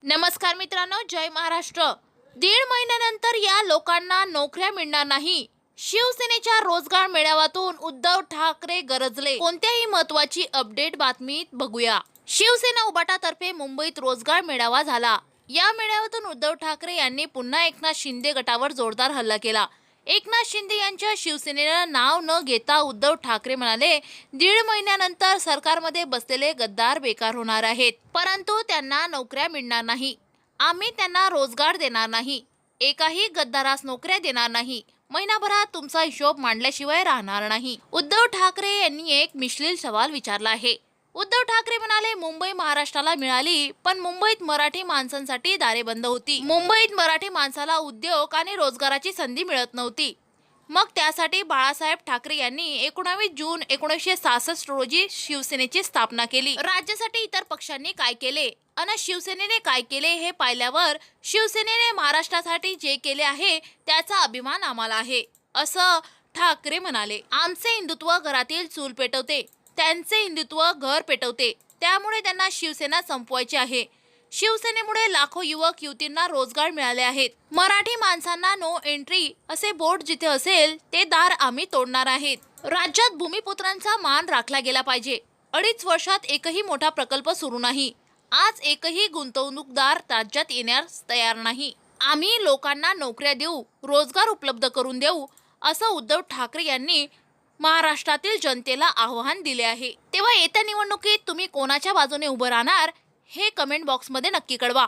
नमस्कार मित्रांनो, जय महाराष्ट्र। दीड महिन्यानंतर या लोकांना नोकऱ्या मिळणार नाही। शिवसेनेच्या रोजगार मेळाव्यातून उद्धव ठाकरे गरजले। कोणत्याही महत्त्वाची अपडेट बातमी बघूया। शिवसेना उबाटातर्फे मुंबईत रोजगार मेळावा झाला। या मेळाव्यातून उद्धव ठाकरे यांनी पुन्हा एकनाथ शिंदे गटावर जोरदार हल्ला केला। एकनाथ शिंदे यांच्या शिवसेनेला नाव न घेता उद्धव ठाकरे म्हणाले, दीड महिन्यानंतर सरकारमध्ये बसलेले गद्दार बेकार होणार आहेत, परंतु त्यांना नोकऱ्या मिळणार नाही। आम्ही त्यांना रोजगार देणार नाही। एकाही गद्दारास नोकऱ्या देणार नाही। महिनाभरात तुमचा हिशोब मांडल्याशिवाय राहणार नाही। उद्धव ठाकरे यांनी एक मिश्लील सवाल विचारला आहे। उद्धव ठाकरे म्हणाले, मुंबई महाराष्ट्राला मिळाली, पण मुंबईत मराठी माणसांसाठी दारे बंद होती। मुंबईत मराठी माणसाला उद्योग आणि रोजगाराची संधी मिळत नव्हती। मग त्यासाठी बाळासाहेब ठाकरे यांनी 19 जून 1966 रोजी शिवसेनेची स्थापना केली। राज्यासाठी इतर पक्षांनी काय केले आणि शिवसेनेने काय केले हे पाहिल्यावर शिवसेनेने महाराष्ट्रासाठी जे केले आहे त्याचा अभिमान आम्हाला आहे, असं ठाकरे म्हणाले। आमचे हिंदुत्व घरातील चूल पेटवते, त्यांचे हिंदुत्व घर पेटवते, त्यामुळे त्यांना शिवसेना संपवायची आहे। शिवसेनेमुळे लाखो युवक युवतींना रोजगार मिळाले आहेत। मराठी माणसांना नो एंट्री असे बोर्ड जिथे असेल ते दार आम्ही तोडणार आहेत। राज्यात भूमिपुत्रांचा मान राखला गेला पाहिजे। 2.5 वर्षात एकही मोठा प्रकल्प सुरू नाही। आज एकही गुंतवणूकदार राज्यात येण्यास तयार नाही। आम्ही लोकांना नोकऱ्या देऊ, रोजगार उपलब्ध करून देऊ, असं उद्धव ठाकरे यांनी महाराष्ट्रातील जनतेला आव्हान दिले आहे। तेव्हा येत्या निवडणुकीत तुम्ही कोणाच्या बाजूने उभं राहणार हे कमेंट बॉक्समध्ये नक्की कळवा।